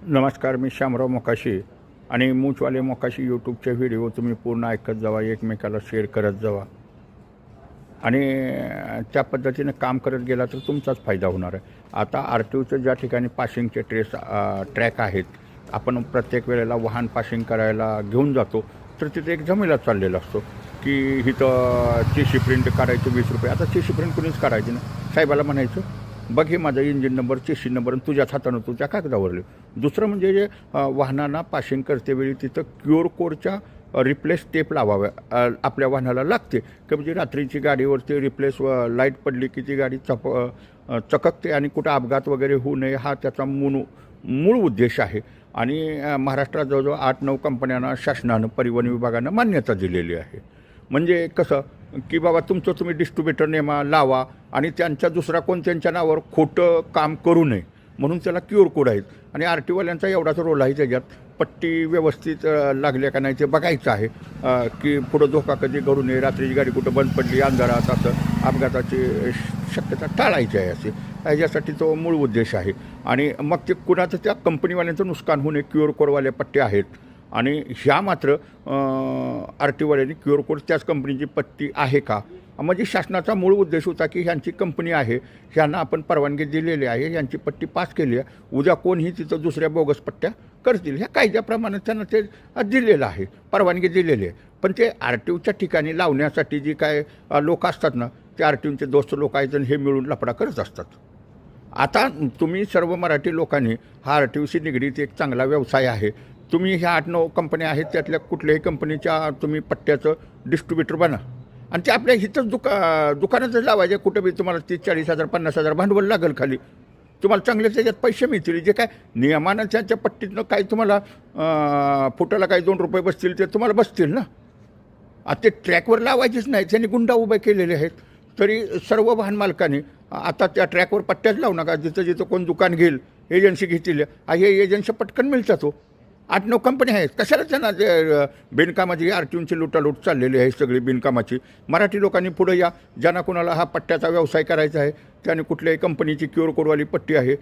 नमस्कार, मी श्यामराव मोकाशी आणि मूचवाले मोकाशी यूट्यूबचे व्हिडिओ तुम्ही पूर्ण ऐकत जावा, एकमेकाला शेअर करत जावा आणि त्या पद्धतीनं काम करत गेला तर तुमचाच फायदा होणार आहे. आता आर टी ओचं ज्या ठिकाणी पासिंगचे ट्रॅक आहेत, आपण प्रत्येक वेळेला वाहन पासिंग करायला घेऊन जातो तर तिथे एक जमेला चाललेला असतो की इथं चीशी प्रिंट काढायचं 20 रुपये. आता चीशी प्रिंट कुणीच काढायची ना, साहेबाला म्हणायचं बघ हे माझा इंजिन नंबर, चेशी नंबर तुझ्याच हातानं तू त्या कागदावर लिह. दुसरं म्हणजे जे वाहनांना पासिंग करतेवेळी तिथं QR कोडच्या रिप्लेस टेप लावाव्या आपल्या वाहनाला लागते की म्हणजे रात्रीची गाडीवरती रिप्लेस लाईट पडली की ती गाडी चककते आणि कुठं अपघात वगैरे होऊ नये, हा त्याचा मूळ उद्देश आहे. आणि महाराष्ट्रात जवळजवळ 8-9 कंपन्यांना शासनानं, परिवहन विभागानं मान्यता दिलेली आहे. म्हणजे कसं की बाबा तुमचं तुम्ही डिस्ट्रीब्युटर नेमा लावा आणि त्यांच्या दुसरा कोण त्यांच्या नावावर खोटं काम करू नये म्हणून त्याला QR कोड आहेत. आणि आर टी ओवाल्यांचा एवढाच रोल आहे त्याच्यात, पट्टी व्यवस्थित लागल्या का नाही ते बघायचं आहे की पुढं धोका कधी घडू नये, रात्रीची गाडी कुठं बंद पडली अंधारात असं अपघाताची शक्यता टाळायची आहे. असे ह्याच्यासाठी तो मूळ उद्देश आहे. आणि मग ते कुणाचं त्या कंपनीवाल्यांचं नुकसान होणे QR कोडवाले पट्टे आहेत आणि ह्या मात्र आर टी ओवाल्यांनी QR कोड त्याच कंपनीची पट्टी आहे का, म्हणजे शासनाचा मूळ उद्देश होता की ह्यांची कंपनी आहे, ह्यांना आपण परवानगी दिलेली आहे, ह्यांची पट्टी पास केली आहे, उद्या कोणीही तिथं दुसऱ्या बोगस पट्ट्या करतील ह्या कायद्याप्रमाणे त्यांना ते दिलेलं आहे, परवानगी दिलेली आहे. पण ते आर टी ओच्या ठिकाणी लावण्यासाठी जी काय लोक असतात ना, ते आर टी ओचे दोस्त लोक आहेत आणि हे मिळून लफडा करत असतात. आता तुम्ही सर्व मराठी लोकांनी हा आर टी ओशी निगडीत एक चांगला व्यवसाय आहे. तुम्ही ह्या 8-9 कंपन्या आहेत त्यातल्या कुठल्याही कंपनीच्या तुम्ही पट्ट्याचं डिस्ट्रीब्युटर बना आणि ते आपल्या इथंच दुकानातच लावायचे. कुठं बी तुम्हाला 30-40 हजार 50,000 भांडवल लागेल, खाली तुम्हाला चांगले त्याच्यात पैसे मिळतील. जे काय नियमानं त्याच्या पट्टीतनं काही तुम्हाला फुटाला काही 2 रुपये बसतील ते तुम्हाला बसतील ना. आता ते ट्रॅकवर लावायचेच नाही, त्यांनी गुंडा उभे केलेले आहेत. तरी सर्व वाहन मालकांनी आता त्या ट्रॅकवर पट्ट्याच लावू नका. जिथं जिथं कोण दुकान घेईल, एजन्सी घेतील, हे एजन्सी पटकन मिळतात. तो 8-9 कंपन्या आहेत, कशाला त्यांना ते बिनकामाची आर टी ओची लुटालूट चाललेली आहे सगळी बिनकामाची. मराठी लोकांनी पुढे या, ज्यांना कोणाला हा पट्ट्याचा व्यवसाय करायचा आहे त्याने कुठल्याही कंपनीची QR कोडवाली पट्टी आहे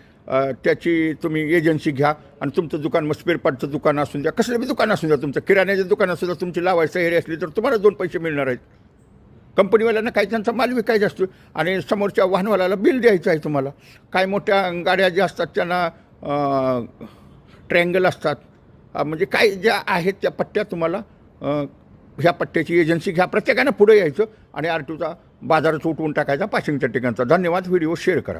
त्याची तुम्ही एजन्सी घ्या आणि तुमचं दुकान, मग स्पेअर पार्टचं दुकान असून द्या, कसलं बी दुकान असून द्या, तुमचं किराण्याचं दुकान असून द्या, तुमची लावायची तयारी असली तर तुम्हाला 2 पैसे मिळणार आहेत. कंपनीवाल्यांना काही त्यांचा माल विकायचा असतो आणि समोरच्या वाहनवाल्याला बिल द्यायचं आहे तुम्हाला. काय मोठ्या गाड्या ज्या असतात त्यांना ट्रँगल असतात, म्हणजे काय ज्या आहेत त्या पट्ट्या तुम्हाला ह्या पट्ट्याची एजन्सी घ्या. प्रत्येकानं पुढे यायचं आणि आर टी ओचा बाजारच उठवून टाकायचा पासिंगच्या ठिकाणचा. धन्यवाद. व्हिडिओ शेअर करा.